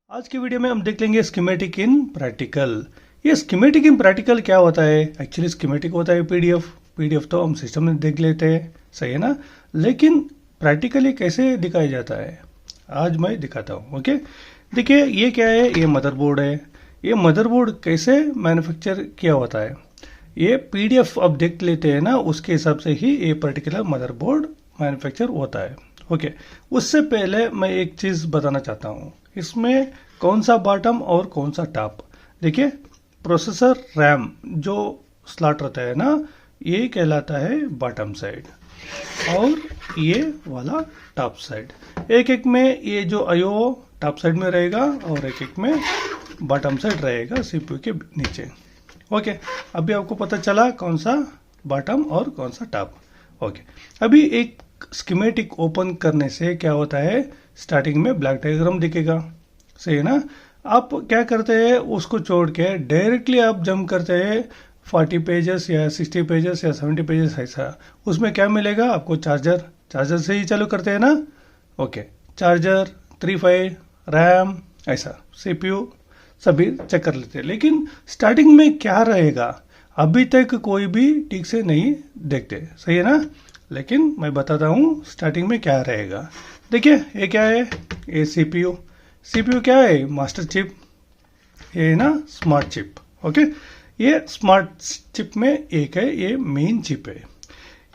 आज की वीडियो में हम देख लेंगे स्कीमेटिक इन प्रैक्टिकल। ये स्कीमेटिक इन प्रैक्टिकल क्या होता है? एक्चुअली स्कीमेटिक होता है पीडीएफ तो हम सिस्टम में देख लेते हैं, सही है ना। लेकिन प्रैक्टिकली कैसे दिखाया जाता है आज मैं दिखाता हूँ। ओके, देखिए ये क्या है, ये मदरबोर्ड है। ये मदरबोर्ड कैसे मैन्युफैक्चर किया होता है ये पीडीएफ अब देख लेते हैं ना, उसके हिसाब से ही ये पर्टिकुलर मदरबोर्ड मैन्युफैक्चर होता है। ओके, उससे पहले मैं एक चीज़ बताना चाहता हूँ, इसमें कौन सा बॉटम और कौन सा टॉप। देखिए प्रोसेसर रैम जो स्लॉट रहता है ना, ये कहलाता है बॉटम साइड और ये वाला टॉप साइड। एक एक में ये जो आईओ टॉप साइड में रहेगा और एक एक में बॉटम साइड रहेगा सीपीयू के नीचे। ओके, अभी आपको पता चला कौन सा बॉटम और कौन सा टॉप। ओके, अभी एक स्कीमेटिक ओपन करने से क्या होता है, स्टार्टिंग में ब्लैक डायग्राम दिखेगा, सही है ना। आप क्या करते हैं, उसको छोड़ के डायरेक्टली आप जंप करते हैं 40 पेजेस या 60 पेजेस या 70 पेजेस ऐसा। उसमें क्या मिलेगा आपको, चार्जर से ही चालू करते हैं ना। ओके, चार्जर 3.5 रैम ऐसा सीपीयू सभी चेक कर लेते हैं। लेकिन स्टार्टिंग में क्या रहेगा अभी तक कोई भी ठीक से नहीं देखते, सही है ना। लेकिन मैं बताता हूँ स्टार्टिंग में क्या रहेगा। देखिए ये क्या है, ये सीपीयू क्या है, मास्टर चिप, ये है ना स्मार्ट चिप। ओके, ये स्मार्ट चिप में एक है, ये मेन चिप है।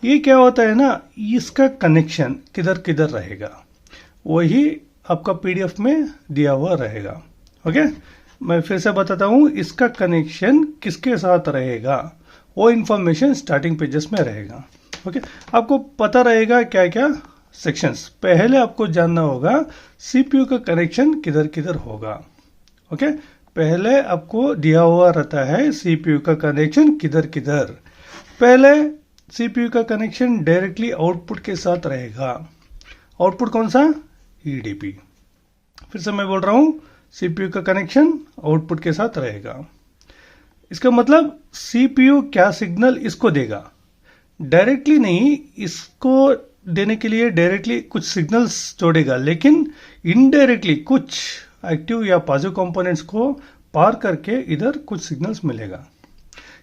ये क्या होता है ना, इसका कनेक्शन किधर किधर रहेगा वही आपका पीडीएफ में दिया हुआ रहेगा। ओके, मैं फिर से बताता हूँ, इसका कनेक्शन किसके साथ रहेगा वो इंफॉर्मेशन स्टार्टिंग पेजेस में रहेगा। ओके, आपको पता रहेगा क्या क्या सेक्शंस। पहले आपको जानना होगा सीपीयू का कनेक्शन किधर किधर होगा। ओके, पहले आपको दिया हुआ रहता है सीपीयू का कनेक्शन किधर किधर। पहले सीपीयू का कनेक्शन डायरेक्टली आउटपुट के साथ रहेगा। आउटपुट कौन सा, ईडीपी। फिर से मैं बोल रहा हूँ, सीपीयू का कनेक्शन आउटपुट के साथ रहेगा। इसका मतलब सीपीयू क्या सिग्नल इसको देगा, डायरेक्टली नहीं, इसको देने के लिए डायरेक्टली कुछ सिग्नल्स जोड़ेगा, लेकिन इनडायरेक्टली कुछ एक्टिव या पॉजिटिव कंपोनेंट्स को पार करके इधर कुछ सिग्नल्स मिलेगा।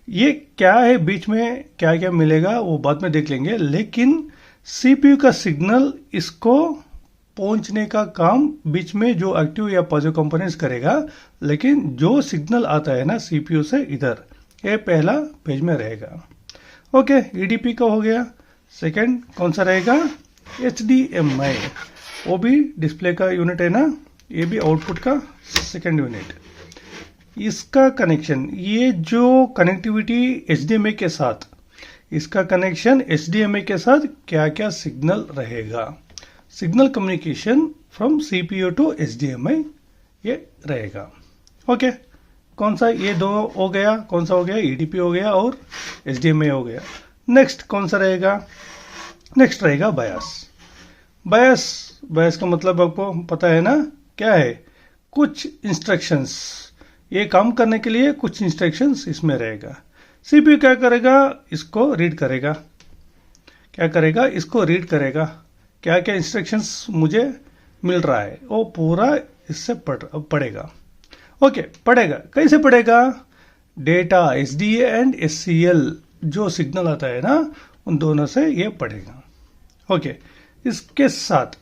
ये क्या है, बीच में क्या क्या मिलेगा वो बाद में देख लेंगे। लेकिन सीपीयू का सिग्नल इसको पहुंचने का काम बीच में जो एक्टिव या पॉजिटिव कंपोनेंट्स करेगा, लेकिन जो सिग्नल आता है ना सीपीयू से इधर, ये पहला पेज में रहेगा। ओके, ईडीपी का हो गया। सेकंड कौन सा रहेगा, एचडीएमआई, वो भी डिस्प्ले का यूनिट है ना, ये भी आउटपुट का सेकंड यूनिट। इसका कनेक्शन, ये जो कनेक्टिविटी एचडीएमआई के साथ, इसका कनेक्शन एचडीएमआई के साथ क्या क्या सिग्नल रहेगा, signal communication from CPU to HDMI ये रहेगा। ओके, कौन सा, ये दो हो गया, कौन सा हो गया, ईडीपी हो गया और एचडीएमआई हो गया। नेक्स्ट कौन सा रहेगा, नेक्स्ट रहेगा बायस का मतलब आपको पता है ना क्या है, कुछ इंस्ट्रक्शंस, ये काम करने के लिए कुछ इंस्ट्रक्शंस इसमें रहेगा। सीपीयू क्या करेगा, इसको रीड करेगा, क्या करेगा, इसको रीड करेगा, क्या क्या इंस्ट्रक्शंस मुझे मिल रहा है वो पूरा इससे पढ़ेगा। ओके, पढ़ेगा, कैसे पढ़ेगा, डेटा एसडीए एंड एससीएल जो सिग्नल आता है ना, उन दोनों से ये पढ़ेगा। ओके, इसके साथ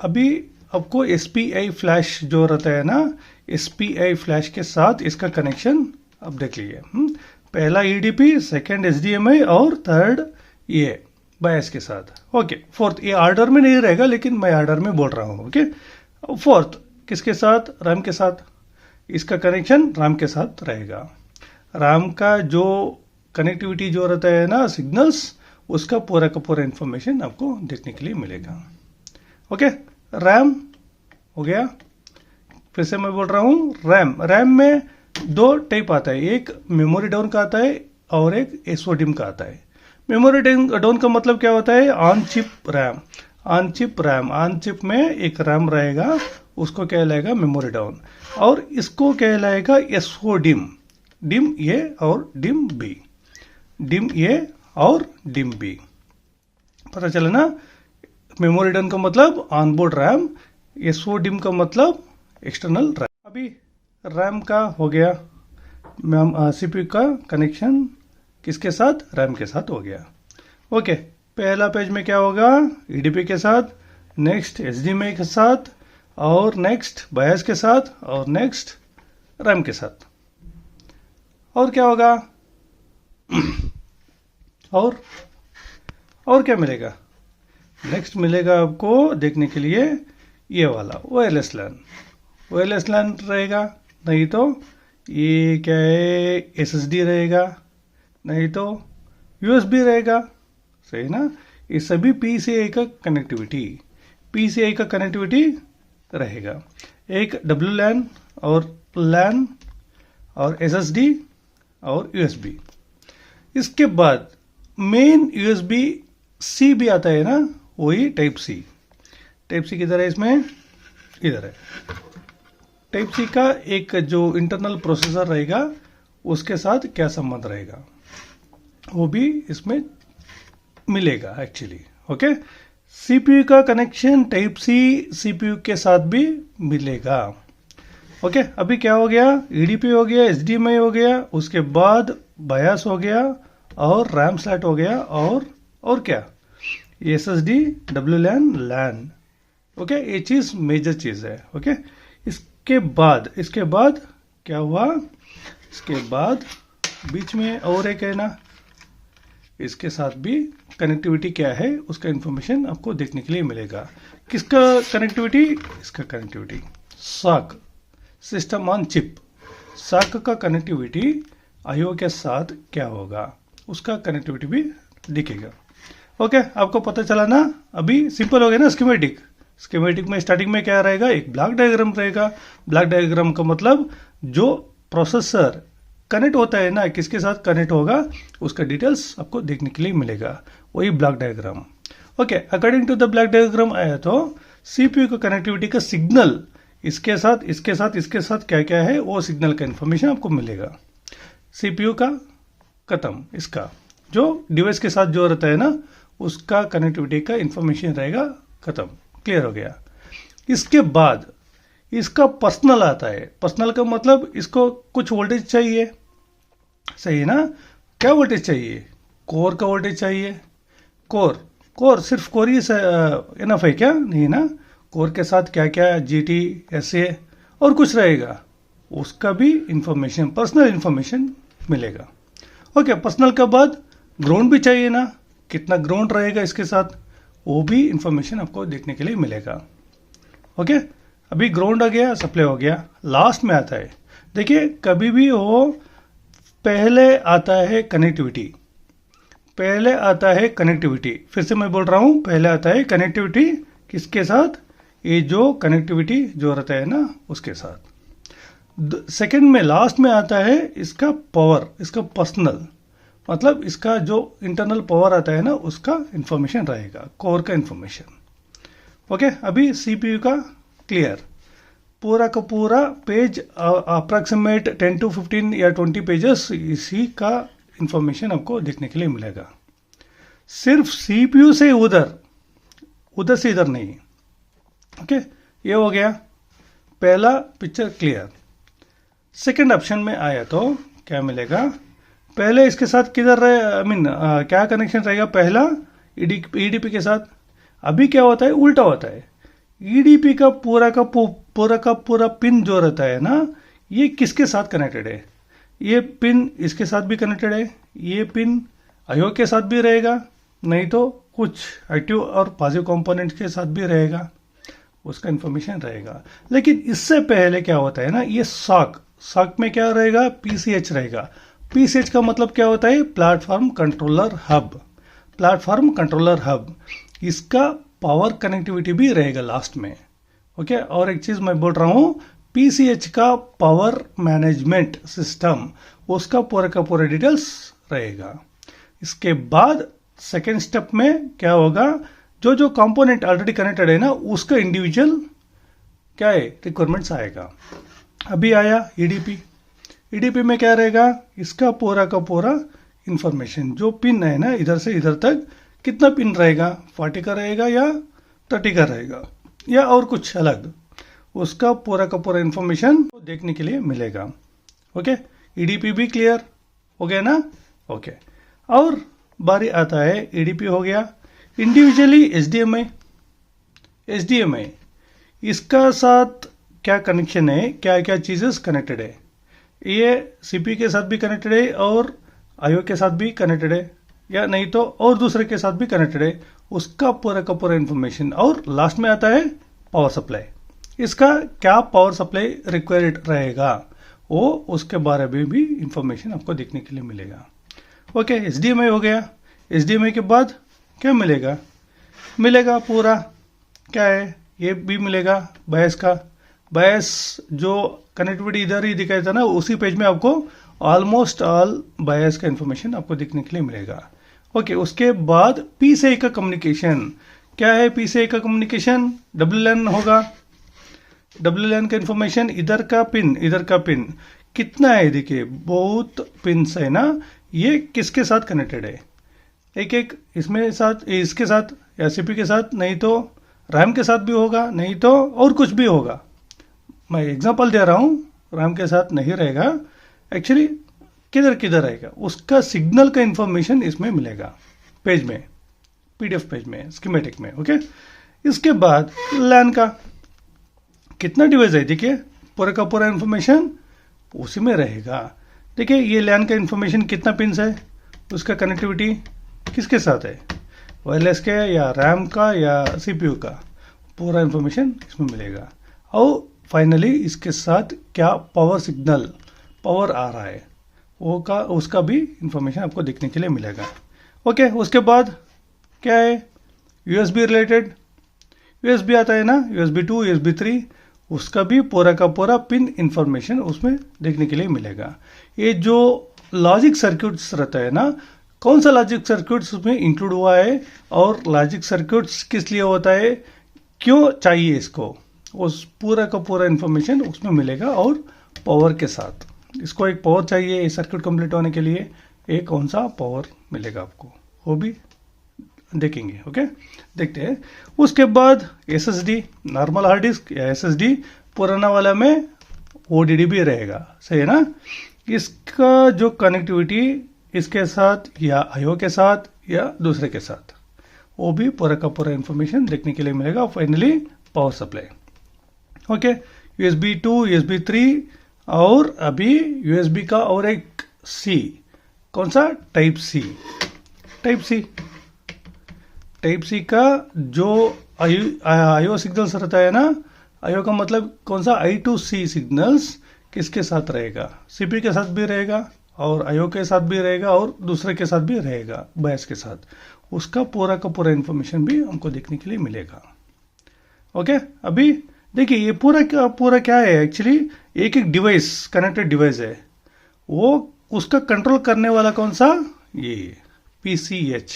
अभी आपको एसपीआई फ्लैश जो रहता है ना, एसपीआई फ्लैश के साथ इसका कनेक्शन अब देख लीजिए। पहला ईडीपी, सेकंड एचडीएमआई और थर्ड ये बायस के साथ। ओके, फोर्थ ये ऑर्डर में नहीं रहेगा, लेकिन मैं ऑर्डर में बोल रहा हूँ। ओके, फोर्थ किसके साथ, रैम के साथ, इसका कनेक्शन रैम के साथ रहेगा। रैम का जो कनेक्टिविटी जो रहता है ना सिग्नल्स, उसका पूरा का पूरा इंफॉर्मेशन आपको देखने के लिए मिलेगा। ओके, रैम हो गया। फिर से मैं बोल रहा हूँ, रैम में दो टाइप आता है, एक मेमोरी डाउन का आता है और एक एसओडिम का आता है। मेमोरी डाउन का मतलब क्या होता है, on chip RAM, on chip में एक रैम रहेगा, उसको कहलाएगा मेमोरी डाउन, और इसको कहलाएगा एसओडिम, डिम ए और डिम बी, डिम ए और डिम बी। पता चला ना, मेमोरी डाउन का मतलब ऑन बोर्ड रैम, एसओडिम का मतलब एक्सटर्नल रैम। अभी रैम का हो गया, मैम सीपीयू का कनेक्शन किसके साथ, रैम के साथ हो गया। ओके, पहला पेज में क्या होगा, ईडीपी के साथ, नेक्स्ट एचडीएमआई के साथ, और नेक्स्ट बायस के साथ, और नेक्स्ट रैम के साथ। और क्या होगा और क्या मिलेगा, नेक्स्ट मिलेगा आपको देखने के लिए ये वाला वायरलेस लैन। वायरलेस लैन रहेगा, नहीं तो ये क्या है, एसएसडी रहेगा, नहीं तो यूएसबी रहेगा, सही ना। ये सभी पीसीआई का कनेक्टिविटी रहेगा। एक डब्ल्यू लैन और लैन और एसएसडी और यूएसबी। इसके बाद मेन यूएसबी सी भी आता है ना, वही टाइप सी किधर है, इसमें इधर है। टाइप सी का एक जो इंटरनल प्रोसेसर रहेगा उसके साथ क्या संबंध रहेगा वो भी इसमें मिलेगा एक्चुअली। ओके, सीपीयू का कनेक्शन टाइप सी सीपीयू के साथ भी मिलेगा। ओके, अभी क्या हो गया, ईडीपी हो गया, एचडीएमआई हो गया, उसके बाद बायस हो गया और रैम स्लैट हो गया, और क्या, एसएसडी, डब्ल्यू लैन। ओके, ये चीज मेजर चीज है। ओके, इसके बाद क्या हुआ, इसके बाद बीच में और एक है ना, इसके साथ भी कनेक्टिविटी क्या है उसका इंफॉर्मेशन आपको देखने के लिए मिलेगा। किसका कनेक्टिविटी, इसका कनेक्टिविटी साक, सिस्टम ऑन चिप, साक का कनेक्टिविटी आईओ के साथ क्या होगा उसका कनेक्टिविटी भी दिखेगा। ओके, आपको पता चला ना, अभी सिंपल हो गया ना। स्कीमेटिक में स्टार्टिंग में क्या रहेगा, एक ब्लॉक डायग्राम रहेगा। ब्लॉक डायग्राम का मतलब जो प्रोसेसर कनेक्ट होता है ना, किसके साथ कनेक्ट होगा उसका डिटेल्स आपको देखने के लिए मिलेगा, वही block diagram. Okay, according to the block diagram आया तो सीपीयू का कनेक्टिविटी का सिग्नल इसके साथ क्या क्या है वो सिग्नल का इंफॉर्मेशन आपको मिलेगा। सीपीयू का खत्म, इसका जो डिवाइस के साथ जो रहता है ना उसका कनेक्टिविटी का इंफॉर्मेशन रहेगा खत्म, क्लियर हो गया। इसके बाद इसका पर्सनल आता है। पर्सनल का मतलब इसको कुछ वोल्टेज चाहिए, सही है ना। क्या वोल्टेज चाहिए, कोर का वोल्टेज चाहिए। कोर सिर्फ कोर ही इनफ है क्या, नहीं ना। कोर के साथ क्या क्या जीटी एसए और कुछ रहेगा, उसका भी इंफॉर्मेशन, पर्सनल इंफॉर्मेशन मिलेगा। ओके, पर्सनल के बाद ग्राउंड भी चाहिए ना, कितना ग्राउंड रहेगा इसके साथ वो भी इंफॉर्मेशन आपको देखने के लिए मिलेगा। ओके, अभी ग्राउंड आ गया, सप्लाई हो गया, लास्ट में आता है। देखिए कभी भी वो पहले आता है कनेक्टिविटी, फिर से मैं बोल रहा हूं, पहले आता है कनेक्टिविटी किसके साथ, ये जो कनेक्टिविटी जो रहता है ना उसके साथ। सेकंड में लास्ट में आता है इसका पावर, इसका पर्सनल, मतलब इसका जो इंटरनल पावर आता है ना उसका इंफॉर्मेशन रहेगा, कोर का इंफॉर्मेशन। ओके, अभी सीपीयू का क्लियर, पूरा का पूरा पेज अप्रॉक्सीमेट 10 to 15 या 20 पेजेस इसी का इंफॉर्मेशन आपको देखने के लिए मिलेगा। सिर्फ सीपीयू से उधर से इधर नहीं। ओके, ये हो गया पहला पिक्चर क्लियर। सेकंड ऑप्शन में आया तो क्या मिलेगा, पहले इसके साथ किधर रहे, क्या कनेक्शन रहेगा, पहला ईडीपी के साथ। अभी क्या होता है, उल्टा होता है। ईडीपी का पूरा पिन जो रहता है ना, ये किसके साथ कनेक्टेड है, ये पिन इसके साथ भी कनेक्टेड है, ये पिन आईओ के साथ भी रहेगा, नहीं तो कुछ एक्टिव और पॉजिटिव कंपोनेंट के साथ भी रहेगा, उसका इंफॉर्मेशन रहेगा। लेकिन इससे पहले क्या होता है ना, ये सॉक में क्या रहेगा, पीसीएच रहेगा। पीसीएच का मतलब क्या होता है, प्लेटफॉर्म कंट्रोलर हब। इसका पावर कनेक्टिविटी भी रहेगा लास्ट में। ओके, और एक चीज मैं बोल रहा हूं, पीसीएच का पावर मैनेजमेंट सिस्टम, उसका पूरा का पूरा डिटेल्स रहेगा। इसके बाद सेकेंड स्टेप में क्या होगा, जो कंपोनेंट ऑलरेडी कनेक्टेड है ना उसका इंडिविजुअल क्या है रिक्वायरमेंट्स आएगा। अभी आया ईडीपी में क्या रहेगा, इसका पूरा का पूरा इंफॉर्मेशन, जो पिन है ना इधर से इधर तक कितना पिन रहेगा, 40 का रहेगा या 30 का रहेगा या और कुछ अलग, उसका पूरा का पूरा इंफॉर्मेशन देखने के लिए मिलेगा। ओके, ईडीपी भी क्लियर हो गया ना? ओके, और बारी आता है ईडीपी हो गया, इंडिविजुअली एचडीएमआई इसका साथ क्या कनेक्शन है, क्या क्या चीजेस कनेक्टेड है। ये सीपी के साथ भी कनेक्टेड है और आईओ के साथ भी कनेक्टेड है, या नहीं तो और दूसरे के साथ भी कनेक्टेड है, उसका पूरा का पूरा इंफॉर्मेशन। और लास्ट में आता है पावर सप्लाई, इसका क्या पावर सप्लाई रिक्वायर्ड रहेगा वो उसके बारे में भी इंफॉर्मेशन आपको देखने के लिए मिलेगा। ओके, एचडीएमआई हो गया। एचडीएमआई के बाद क्या मिलेगा पूरा क्या है, ये भी मिलेगा बायस का। बायस जो कनेक्टिविटी इधर ही दिखाया था ना, उसी पेज में आपको ऑलमोस्ट ऑल बायस का इंफॉर्मेशन आपको देखने के लिए मिलेगा। ओके, उसके बाद पी से ए का कम्युनिकेशन क्या है, पी से ए का कम्युनिकेशन WLAN होगा। WLAN का इंफॉर्मेशन, इधर का पिन कितना है, देखिए बहुत पिन्स है ना, ये किसके साथ कनेक्टेड है, एक एक इसमें साथ, इसके साथ या सीपी के साथ, नहीं तो रैम के साथ भी होगा, नहीं तो और कुछ भी होगा। मैं एग्जांपल दे रहा हूँ, रैम के साथ नहीं रहेगा, एक्चुअली किधर रहेगा, उसका सिग्नल का इंफॉर्मेशन इसमें मिलेगा पेज में, पीडीएफ पेज में, स्कीमेटिक में। ओके, इसके बाद लैन का कितना डिवाइस है, देखिए पूरा का पूरा इंफॉर्मेशन उसी में रहेगा। देखिए ये लैन का इंफॉर्मेशन कितना पिंस है, उसका कनेक्टिविटी किसके साथ है, वायरलेस के या रैम का या सीपीयू का, पूरा इंफॉर्मेशन इसमें मिलेगा। और फाइनली इसके साथ क्या पावर सिग्नल, पावर आ रहा है वो का, उसका भी इंफॉर्मेशन आपको देखने के लिए मिलेगा। ओके, उसके बाद क्या है, यूएसबी रिलेटेड, यूएसबी आता है ना, USB 2, USB 3, उसका भी पूरा का पूरा पिन इंफॉर्मेशन उसमें देखने के लिए मिलेगा। ये जो लॉजिक सर्किट्स रहता है ना, कौन सा लॉजिक सर्किट्स उसमें इंक्लूड हुआ है और लॉजिक सर्किट्स किस लिए होता है, क्यों चाहिए इसको, उस पूरा का पूरा इंफॉर्मेशन उसमें मिलेगा। और पावर के साथ, इसको एक पावर चाहिए ये सर्किट कंप्लीट होने के लिए, एक कौन सा पावर मिलेगा आपको, वो भी देखेंगे। ओके, देखते हैं। उसके बाद SSD, नॉर्मल हार्ड डिस्क या SSD, पुराना वाला में ODD भी रहेगा, सही है ना। इसका जो कनेक्टिविटी इसके साथ या IO के साथ या दूसरे के साथ, वो भी पूरा का पूरा इंफॉर्मेशन देखने के लिए मिलेगा। Finally power supply. Okay, USB 2, USB 3 और अभी USB का और एक C, कौन सा, टाइप सी का जो IO सिग्नल्स रहता है ना, IO का मतलब कौन सा, I2C सिग्नल्स किसके साथ रहेगा, CP के साथ भी रहेगा और IO के साथ भी रहेगा और दूसरे के साथ भी रहेगा, बायस के साथ, उसका पूरा का पूरा इंफॉर्मेशन भी हमको देखने के लिए मिलेगा। ओके, अभी देखिए ये पूरा क्या है, एक्चुअली एक डिवाइस, कनेक्टेड डिवाइस है, वो उसका कंट्रोल करने वाला कौन सा, ये PCH,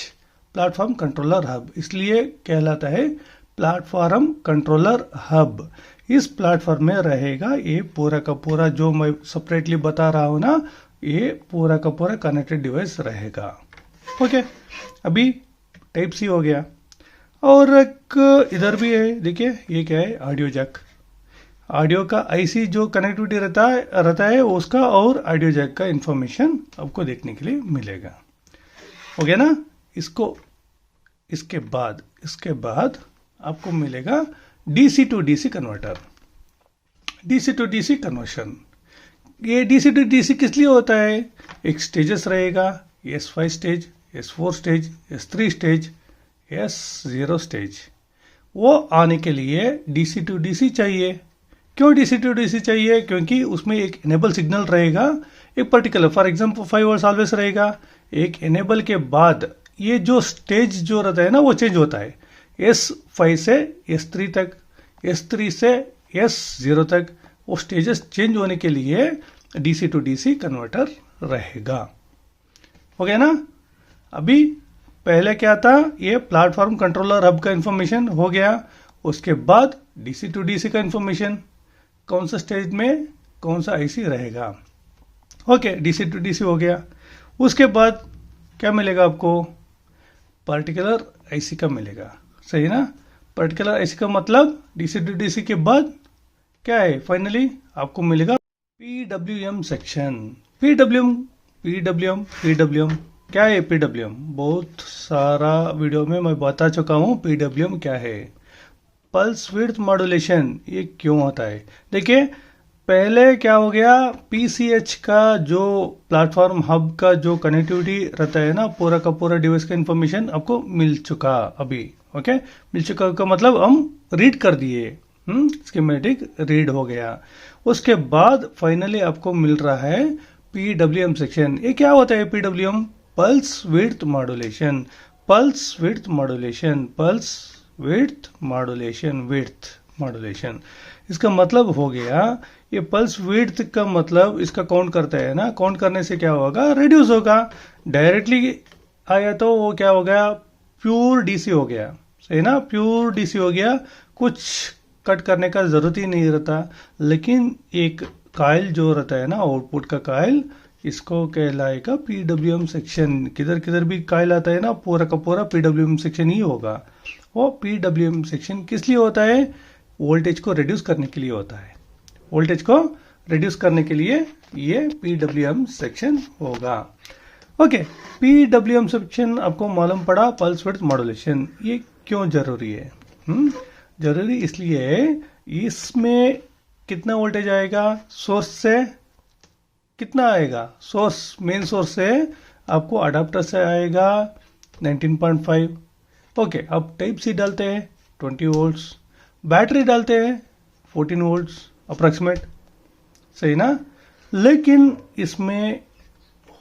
प्लेटफॉर्म कंट्रोलर हब, इसलिए कहलाता है प्लेटफॉर्म कंट्रोलर हब। इस प्लेटफॉर्म में रहेगा ये पूरा का पूरा, जो मैं सेपरेटली बता रहा हूं ना, ये पूरा का पूरा कनेक्टेड डिवाइस रहेगा। ओके, अभी टाइप C हो गया। और एक इधर भी है, देखिए ये क्या है, ऑडियो जैक, ऑडियो का IC जो कनेक्टिविटी रहता है उसका, और ऑडियो जैक का इंफॉर्मेशन आपको देखने के लिए मिलेगा। हो गया ना। इसके बाद आपको मिलेगा DC to DC converter, DC to DC conversion. ये DC to DC किस लिए होता है, एक स्टेजेस रहेगा, S5 stage, S4 stage, S3 stage, S0 stage. वो आने के लिए DC to DC चाहिए। क्यों DC to DC चाहिए, क्योंकि उसमें एक इनेबल सिग्नल रहेगा, एक particular, for example 5 volt always रहेगा। एक इनेबल के बाद ये जो स्टेज जो रहता है ना, वो चेंज होता है, S5 से S3 तक, S3 से S0 तक, वो स्टेजेस चेंज होने के लिए DC to DC कन्वर्टर रहेगा। हो गया ना। अभी पहले क्या था, ये प्लेटफॉर्म कंट्रोलर हब का इंफॉर्मेशन हो गया। उसके बाद DC to DC का इंफॉर्मेशन, कौन सा स्टेज में कौन सा IC रहेगा। ओके, DC to DC हो गया। उसके बाद क्या मिलेगा आपको, पर्टिकुलर IC का मिलेगा, सही ना। पर्टिकुलर IC का मतलब DC to DC के बाद क्या है फाइनली आपको मिलेगा PWM section. PWM PWM PWM क्या है पीडब्ल्यूएम? बहुत सारा वीडियो में मैं बता चुका हूँ पीडब्ल्यूएम क्या है। पल्स विड्थ मॉड्यूलेशन ये क्यों होता है? देखिए, पहले क्या हो गया, पीसीएच का जो प्लेटफॉर्म हब का जो कनेक्टिविटी रहता है ना, पूरा का पूरा डिवाइस का इंफॉर्मेशन आपको मिल चुका अभी। ओके, मिल चुका का मतलब हम रीड कर दिए, स्कीमेटिक रीड हो गया। उसके बाद फाइनली आपको मिल रहा है पीडब्ल्यूएम सेक्शन। ये क्या होता है PWM? Pulse width modulation. Pulse width modulation, pulse width modulation, width modulation. इसका मतलब हो गया, ये पल्स विड्थ का मतलब इसका काउंट करता है ना, काउंट करने से क्या होगा, रिड्यूस होगा। डायरेक्टली आया तो वो क्या हो गया, प्योर डीसी हो गया, सही ना, प्योर डीसी हो गया, कुछ कट करने का जरूरत ही नहीं रहता। लेकिन एक कायल जो रहता है ना, आउटपुट का कायल, इसको कहलाएगा पीडब्ल्यूएम सेक्शन। किधर किधर भी कायल आता है ना, पूरा का पूरा पीडब्ल्यूएम सेक्शन ही होगा। वो पीडब्ल्यूएम सेक्शन किस लिए होता है? वोल्टेज को रिड्यूस करने के लिए होता है। वोल्टेज को रिड्यूस करने के लिए ये पीडब्ल्यूएम सेक्शन होगा। ओके, पीडब्ल्यूएम सेक्शन आपको मालूम पड़ा। पल्स विड्थ मॉड्यूलेशन ये क्यों जरूरी है? जरूरी इसलिए है, इसमें कितना वोल्टेज आएगा सोर्स से, कितना आएगा सोर्स, मेन सोर्स से आपको अडाप्टर से आएगा 19.5। ओके, अब टाइप सी डालते हैं 20 वोल्ट्स, बैटरी डालते हैं 14 वोल्ट्स अप्रॉक्सीमेट, सही ना। लेकिन इसमें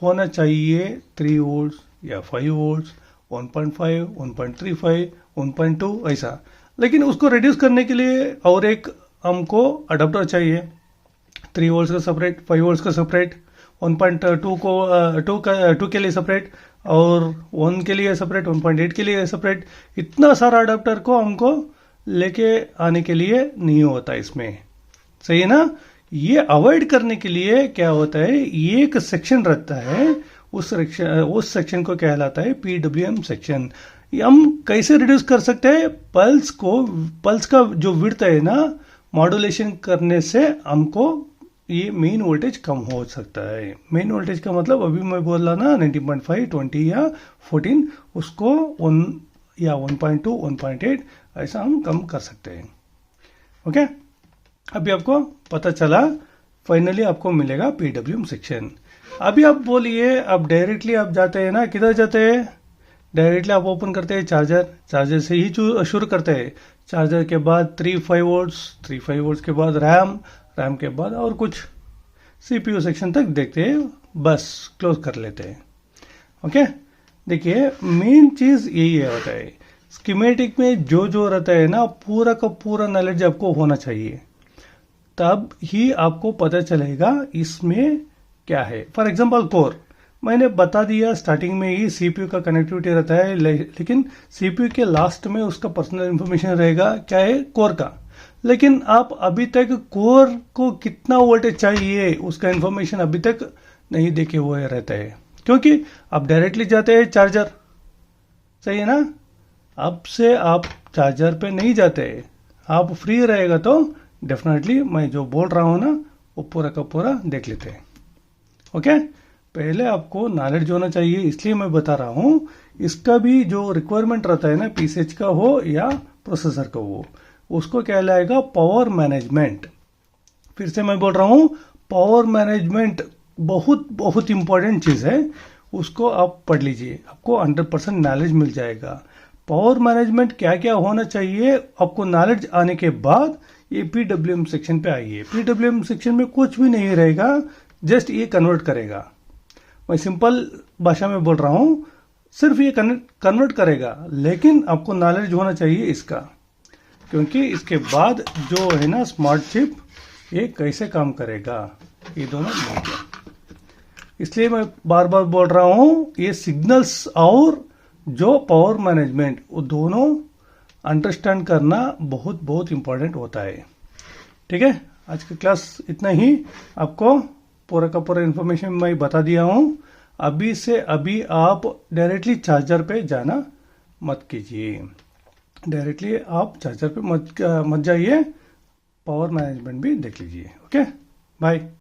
होना चाहिए 3 वोल्ट्स या 5 वोल्ट्स, 1.5, 1.35, 1.2 ऐसा। लेकिन उसको रिड्यूस करने के लिए और एक हमको अडाप्टर चाहिए, 3 वोल्ट्स का सेपरेट, 5 वोल्ट्स का सेपरेट, 1.2 को 2 के लिए सेपरेट, और 1 के लिए सेपरेट, 1.8 के लिए सेपरेट। इतना सारा अडाप्टर को हमको लेके आने के लिए नहीं होता इसमें, सही है ना। ये अवॉइड करने के लिए क्या होता है, एक सेक्शन रहता है, उस सेक्शन को कहलाता है पीडब्ल्यूएम सेक्शन। हम कैसे रिड्यूस कर सकते हैं पल्स का जो विड्थ है ना, मॉड्यूलेशन करने से हमको ये मेन वोल्टेज कम हो सकता है। मेन वोल्टेज का मतलब अभी मैं बोल रहा ना 19.5, 20 या 14, उसको 1 या 1.2, 1.8 ऐसा हम कम कर सकते हैं। ओके, अभी आपको पता चला, फाइनली आपको मिलेगा पीडब्ल्यूएम सेक्शन। अभी आप बोलिए, अब डायरेक्टली आप जाते हैं ना, किधर जाते हैं? डायरेक्टली आप ओपन करते हैं चार्जर से ही शुरू करते हैं। चार्जर के बाद 3-5 वोल्ट्स, 3-5 वोल्ट्स के बाद रैम के बाद और कुछ सीपीयू सेक्शन तक देखते हैं, बस क्लोज कर लेते हैं। ओके, देखिए मेन चीज यही होता है, स्कीमेटिक में जो रहता है ना, पूरा का पूरा नॉलेज आपको होना चाहिए, तब ही आपको पता चलेगा इसमें क्या है। फॉर एग्जांपल कोर, मैंने बता दिया स्टार्टिंग में ही सीपीयू का कनेक्टिविटी रहता है, लेकिन सीपीयू के लास्ट में उसका पर्सनल इंफॉर्मेशन रहेगा, क्या है, कोर का। लेकिन आप अभी तक कोर को कितना वोल्टेज चाहिए उसका इंफॉर्मेशन अभी तक नहीं देखे हुए रहता है, क्योंकि आप डायरेक्टली जाते हैं चार्जर, सही है ना। अब से आप चार्जर पे नहीं जाते, आप फ्री रहेगा तो डेफिनेटली मैं जो बोल रहा हूं ना वो पूरा का पूरा देख लेते हैं। ओके, पहले आपको नॉलेज होना चाहिए, इसलिए मैं बता रहा हूं। इसका भी जो रिक्वायरमेंट रहता है ना, पीसीएच का हो या प्रोसेसर का हो, उसको कहलाएगा पावर मैनेजमेंट। फिर से मैं बोल रहा हूं, पावर मैनेजमेंट बहुत बहुत इंपॉर्टेंट चीज है, उसको आप पढ़ लीजिए, आपको 100% नॉलेज मिल जाएगा। पावर मैनेजमेंट क्या क्या होना चाहिए, आपको नॉलेज आने के बाद ये पीडब्ल्यूएम सेक्शन पे आइए। पीडब्ल्यूएम सेक्शन में कुछ भी नहीं रहेगा, जस्ट ये कन्वर्ट करेगा। मैं सिंपल भाषा में बोल रहा हूं, सिर्फ ये कन्वर्ट करेगा, लेकिन आपको नॉलेज होना चाहिए इसका, क्योंकि इसके बाद जो है ना स्मार्ट चिप, ये कैसे काम करेगा, ये दोनों मिलकर। इसलिए मैं बार बार बोल रहा हूं, ये सिग्नल्स और जो पावर मैनेजमेंट, वो दोनों अंडरस्टैंड करना बहुत बहुत इंपॉर्टेंट होता है। ठीक है, आज की क्लास इतना ही, आपको पूरा का पूरा इंफॉर्मेशन मैं बता दिया हूं। अभी से अभी आप डायरेक्टली चार्जर पे जाना मत कीजिए, डायरेक्टली आप चार्जर पे मत जाइए, पावर मैनेजमेंट भी देख लीजिए। Okay, bye.